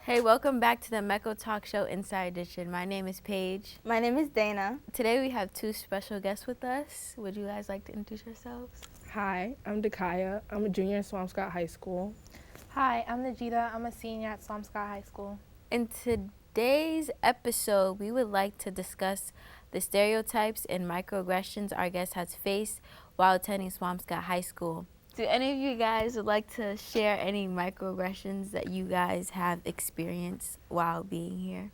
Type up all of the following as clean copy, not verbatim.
Hey, welcome back to the METCO Talk Show Inside Edition. My name is Paige. My name is Dana. Today we have two special guests with us. Would you guys like to introduce yourselves? Hi, I'm Dakaya. I'm a junior at Swampscott High School. Hi, I'm Najita. I'm a senior at Swampscott High School. In today's episode, we would like to discuss the stereotypes and microaggressions our guest has faced while attending Swampscott High School. Do any of you guys would like to share any microaggressions that you guys have experienced while being here?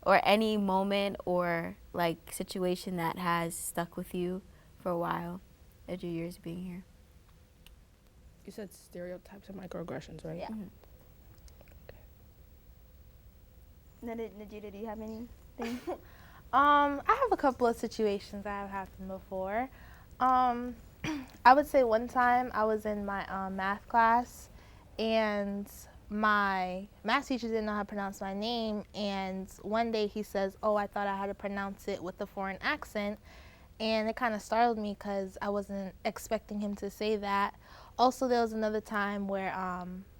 Or any moment or like situation that has stuck with you for a while at your years being here? You said stereotypes and microaggressions, right? Yeah. Najita, do you have anything? I have a couple of situations that have happened before. I would say one time I was in my math class and my math teacher didn't know how to pronounce my name, and one day he says, "Oh, I thought I had to pronounce it with a foreign accent," and it kind of startled me because I wasn't expecting him to say that. Also, there was another time where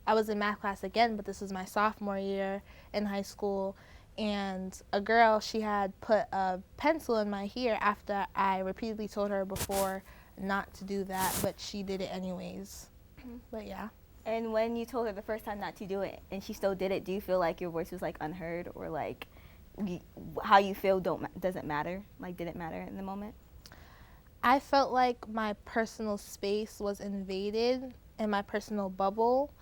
I was in math class again, but this was my sophomore year in high school, and a girl, she had put a pencil in my ear after I repeatedly told her before not to do that, but she did it anyways. But yeah. And when you told her the first time not to do it and she still did it, do you feel like your voice was like unheard, or like how you feel doesn't matter? Like, did it matter in the moment? I felt like my personal space was invaded in my personal bubble.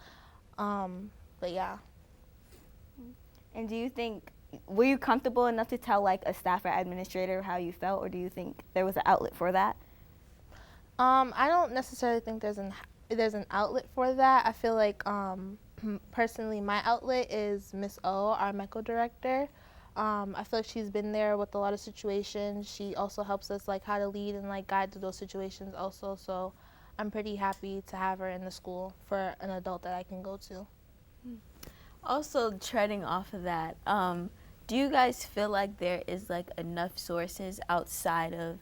But yeah. And do you think, were you comfortable enough to tell like a staff or administrator how you felt, or do you think there was an outlet for that? I don't necessarily think there's an outlet for that. I feel like personally my outlet is Miss O, our METCO director. I feel like she's been there with a lot of situations. She also helps us like how to lead and like guide through those situations also. So I'm pretty happy to have her in the school for an adult that I can go to. Also, treading off of that, do you guys feel like there is like enough sources outside of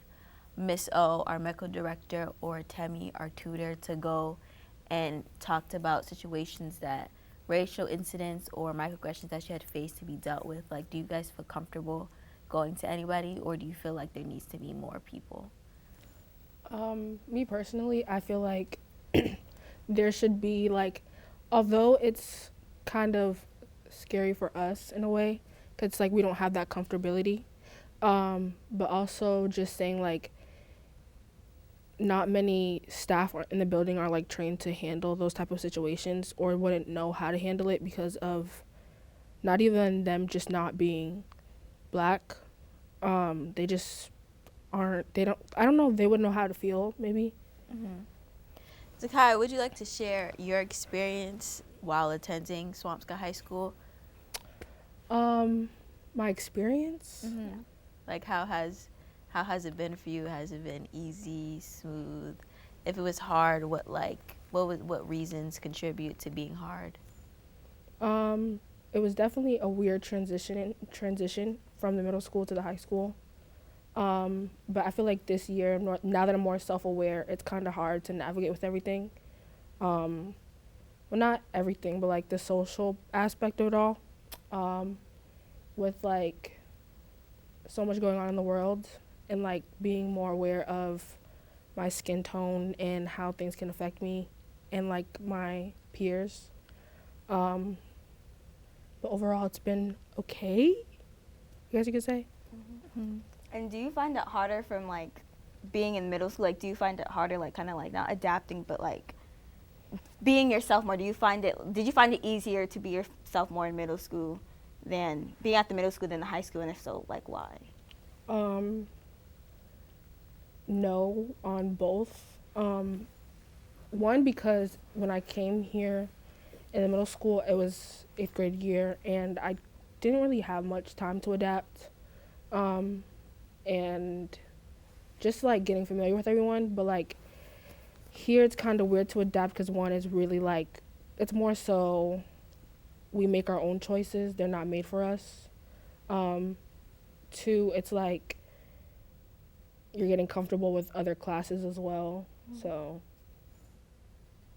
Miss O, our METCO director, or Temi, our tutor, to go and talk about situations that racial incidents or microaggressions that you had faced to be dealt with? Like, do you guys feel comfortable going to anybody, or do you feel like there needs to be more people? Me personally, I feel like there should be like, although it's kind of scary for us in a way, because like we don't have that comfortability, but also just saying like not many staff in the building are like trained to handle those type of situations or wouldn't know how to handle it because of not even them just not being black. They just aren't, I don't know, they wouldn't know how to feel maybe. Zakai, would you like to share your experience while attending Swampscott High School? My experience? Like, how has it been for you? Has it been easy, smooth? If it was hard, what reasons contribute to being hard? It was definitely a weird transition from the middle school to the high school. But I feel like this year, now that I'm more self-aware, it's kind of hard to navigate with everything. Well, not everything, but like the social aspect of it all. With like so much going on in the world and like being more aware of my skin tone and how things can affect me and like my peers. But overall, it's been okay, I guess you could say. And do you find it harder from like being in middle school? Like, do you find it harder, like kind of like not adapting, but like being yourself more? Did you find it easier to be yourself more in middle school than being at the middle school than the high school? And if so, like why? No, on both. One, because when I came here in the middle school, it was 8th grade year, and I didn't really have much time to adapt. And just like getting familiar with everyone, but like here it's kind of weird to adapt because one is really like, it's more so we make our own choices, they're not made for us. Two, it's like you're getting comfortable with other classes as well. So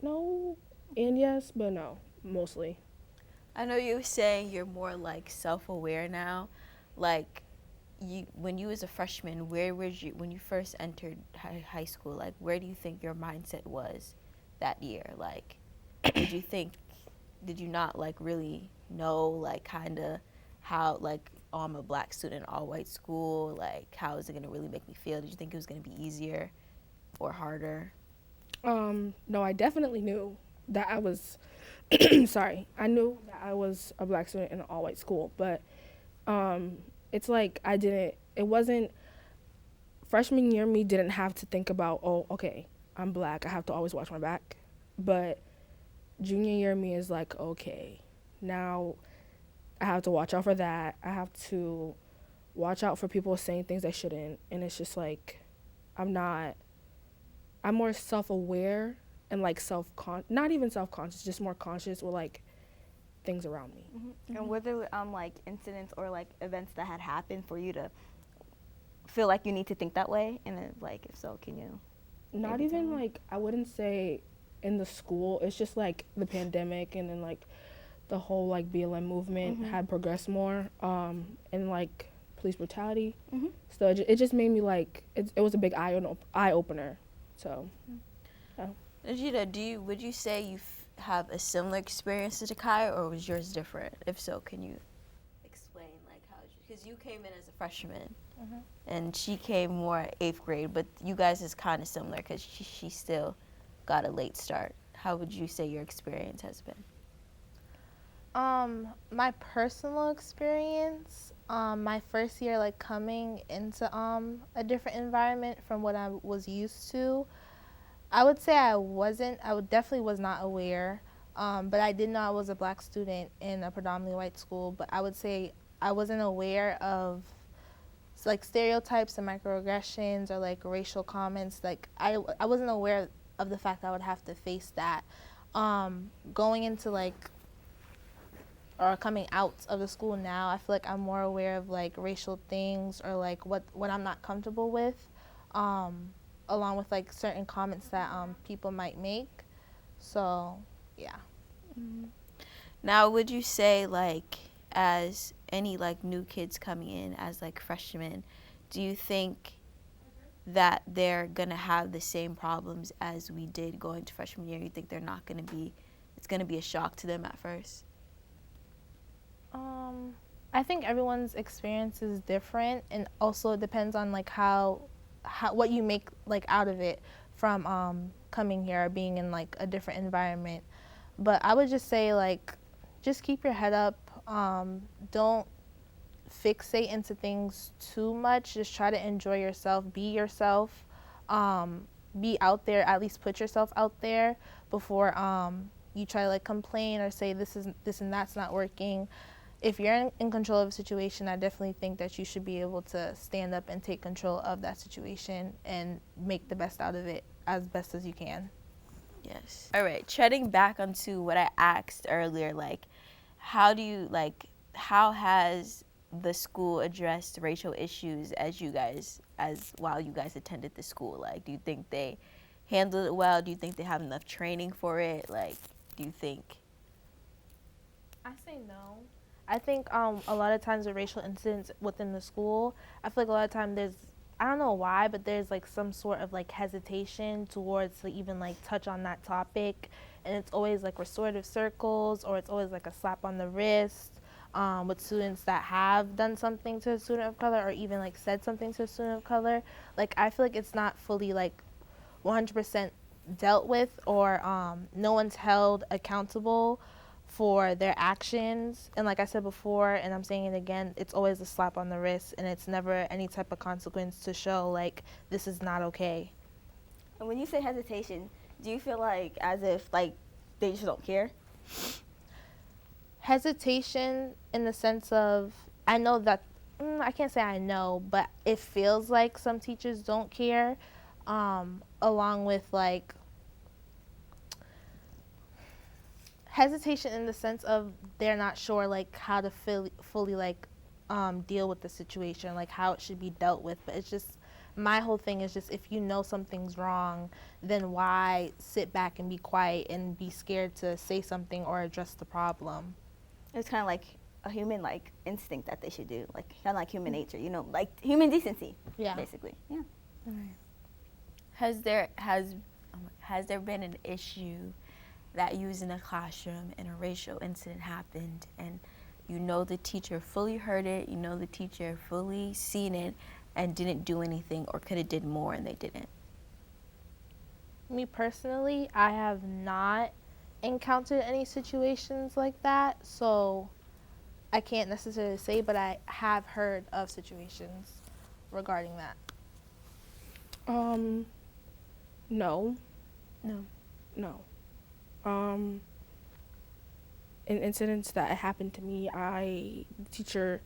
no and yes, but no, mostly. I know you were saying you're more like self-aware now. Like, when you was a freshman, where was you when you first entered high school? Like, where do you think your mindset was that year? Like, did you think, did you not like really know like kind of how like, oh, I'm a black student, all white school. Like, how is it gonna really make me feel? Did you think it was gonna be easier or harder? No, I definitely knew that I was sorry. I knew that I was a black student in an all white school, but it's like it wasn't freshman year me didn't have to think about, oh, okay, I'm black, I have to always watch my back. But junior year me is like, okay, now I have to watch out for that. I have to watch out for people saying things they shouldn't, and it's just like I'm more self-aware and like not even self-conscious, just more conscious with like things around me. And were there like incidents or like events that had happened for you to feel like you need to think that way? And then like, if so, can you? Not maybe even tell me? like, I wouldn't say in the school. It's just like the pandemic, and then like the whole like BLM movement had progressed more, and like police brutality. So it just made me like, it was a big eye opener. So, yeah. Najita, would you say you have a similar experience to Jakai, or was yours different? If so, can you explain like how? Because you came in as a freshman, and she came more 8th grade, but you guys is kind of similar because she still got a late start. How would you say your experience has been? My personal experience, my first year like coming into a different environment from what I was used to, I would say I definitely was not aware, but I did know I was a black student in a predominantly white school, but I would say I wasn't aware of like stereotypes and microaggressions or like racial comments. Like I wasn't aware of the fact that I would have to face that. Going into like, or coming out of the school now, I feel like I'm more aware of like racial things or like what I'm not comfortable with, along with like certain comments that people might make. So, yeah. Now, would you say like, as any like new kids coming in as like freshmen, do you think that they're gonna have the same problems as we did going to freshman year? You think they're not gonna be? It's gonna be a shock to them at first. I think everyone's experience is different, and also it depends on like how what you make like out of it from coming here or being in like a different environment. But I would just say like, just keep your head up. Don't fixate into things too much. Just try to enjoy yourself. Be yourself. Be out there. At least put yourself out there before you try to like complain or say this and that's not working. If you're in control of a situation, I definitely think that you should be able to stand up and take control of that situation and make the best out of it as best as you can. Yes. All right. Treading back onto what I asked earlier, like, how has the school addressed racial issues while you guys attended the school? Like, do you think they handled it well? Do you think they have enough training for it? Like, do you think? I say no. I think a lot of times with racial incidents within the school, I feel like a lot of time I don't know why, but there's like some sort of like hesitation towards to even like touch on that topic, and it's always like restorative circles, or it's always like a slap on the wrist with students that have done something to a student of color, or even like said something to a student of color. Like I feel like it's not fully like 100% dealt with, or no one's held accountable for their actions. And like I said before, and I'm saying it again, it's always a slap on the wrist, and it's never any type of consequence to show like this is not okay. And when you say hesitation, do you feel like as if like they just don't care? Hesitation in the sense of, I know that, I can't say I know, but it feels like some teachers don't care, along with like hesitation in the sense of they're not sure like how to fully like deal with the situation, like how it should be dealt with. But it's just, my whole thing is just, if you know something's wrong, then why sit back and be quiet and be scared to say something or address the problem? It's kind of like a human like instinct that they should do, like kind of like human nature, you know, like human decency. Yeah. Basically. Yeah. Has there been an issue that you was in a classroom and a racial incident happened and you know the teacher fully heard it, you know the teacher fully seen it and didn't do anything or could have did more and they didn't? Me personally, I have not encountered any situations like that, so I can't necessarily say, but I have heard of situations regarding that. No. No. No. In incidents that happened to me, the teacher,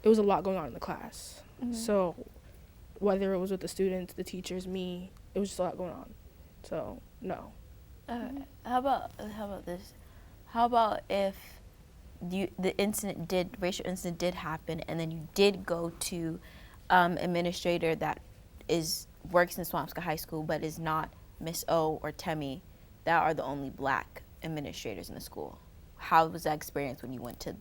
it was a lot going on in the class. So whether it was with the students, the teachers, me, it was just a lot going on. So no. How about this? How about if the racial incident did happen and then you did go to administrator that works in Swampscott High School but is not Miss O or Temi, that are the only black administrators in the school. How was that experience when you went to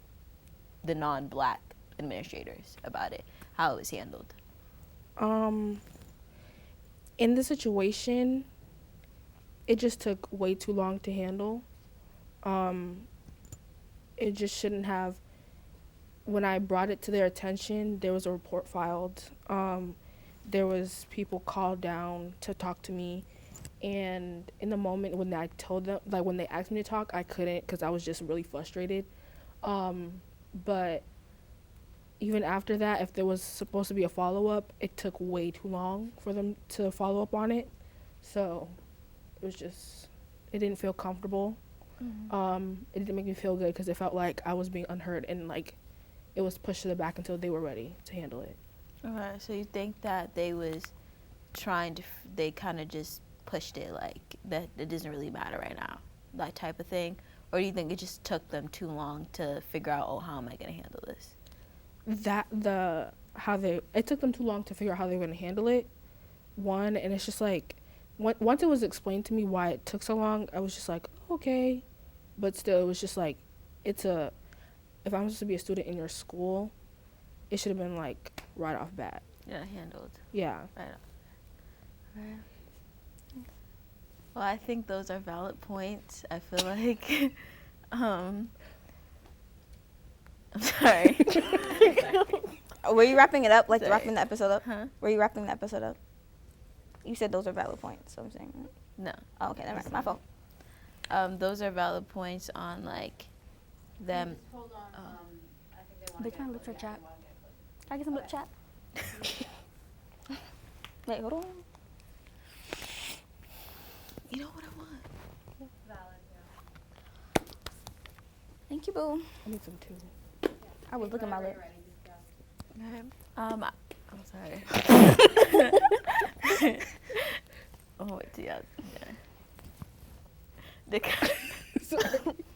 the non-black administrators about it? How it was handled? In the situation, it just took way too long to handle. It just shouldn't have. When I brought it to their attention, there was a report filed. There was people called down to talk to me. And in the moment when I told them, like when they asked me to talk, I couldn't because I was just really frustrated. But even after that, if there was supposed to be a follow-up, it took way too long for them to follow up on it. So it didn't feel comfortable. It didn't make me feel good because it felt like I was being unheard and like it was pushed to the back until they were ready to handle it. Okay, so you think that they was they kind of just pushed it like that it doesn't really matter right now, that type of thing? Or do you think it just took them too long to figure out, oh, how am I going to handle this? It took them too long to figure out how they were going to handle it. And it's just like, once it was explained to me why it took so long, I was just like, okay. But still, it was just like, if I'm supposed to be a student in your school, it should have been like right off bat. Yeah, handled. Yeah. Right off. Right. Well, I think those are valid points. I feel like, I'm sorry. Were you wrapping it up, like Sorry. wrapping the episode up? Huh? Were you wrapping the episode up? You said those are valid points, so I'm saying. No. Oh, okay, never mind. My fault. Those are valid points on like them. Hold on. I think they want They trying to look for chat. Can I get some lip chat? Wait, hold on. You know what I want? valid, yeah. Thank you, boo. I need some too. I was looking at my lip. Okay. I'm sorry. Oh, wait, yeah.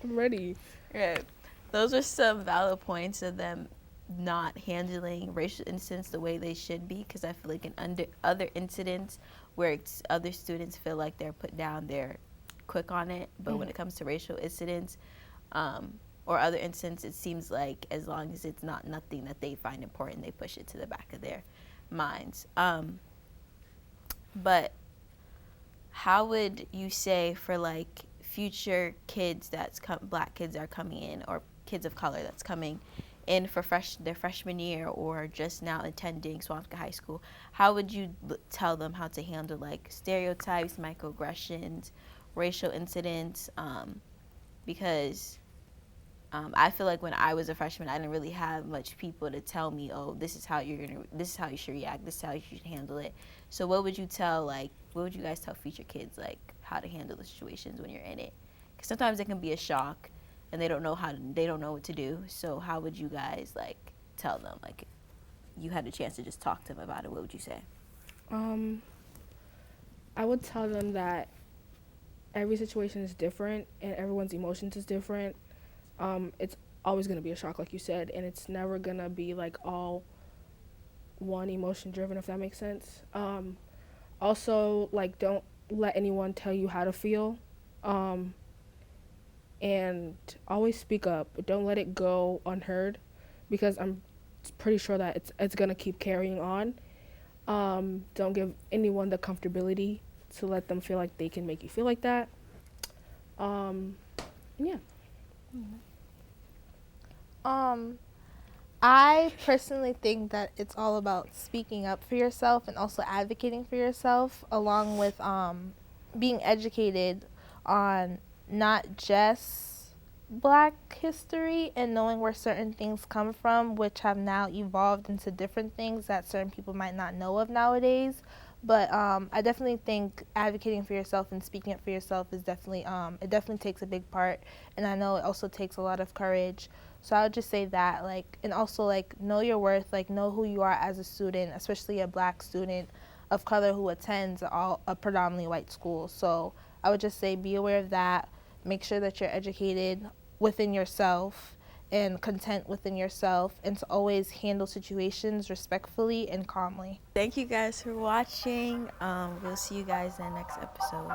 I'm ready. Right. Those are some valid points of them not handling racial incidents the way they should be, because I feel like in other incidents where other students feel like they're put down, they're quick on it. But when it comes to racial incidents or other incidents, it seems like as long as it's not nothing that they find important, they push it to the back of their minds. But how would you say for like future kids black kids are coming in, or kids of color that's coming in for their freshman year or just now attending Swampscott High School, how would you tell them how to handle like stereotypes, microaggressions, racial incidents? Because I feel like when I was a freshman, I didn't really have much people to tell me, oh, this is how you should react, this is how you should handle it. So what would you guys tell future kids, like how to handle the situations when you're in it? Because sometimes it can be a shock, and they don't know what to do. So how would you guys like tell them, like you had a chance to just talk to them about it? What would you say? I would tell them that every situation is different and everyone's emotions is different. It's always going to be a shock, like you said, and it's never going to be like all one emotion driven, if that makes sense. Also, like, don't let anyone tell you how to feel. and always speak up. Don't let it go unheard, because I'm pretty sure that it's gonna keep carrying on. Don't give anyone the comfortability to let them feel like they can make you feel like that. Yeah. I personally think that it's all about speaking up for yourself and also advocating for yourself, along with being educated on not just Black history and knowing where certain things come from, which have now evolved into different things that certain people might not know of nowadays. But I definitely think advocating for yourself and speaking up for yourself is definitely it definitely takes a big part, and I know it also takes a lot of courage. So I would just say that, like, and also, like, know your worth, like, know who you are as a student, especially a Black student of color who attends a predominantly white school. So I would just say be aware of that. Make sure that you're educated within yourself and content within yourself, and to always handle situations respectfully and calmly. Thank you guys for watching. We'll see you guys in the next episode.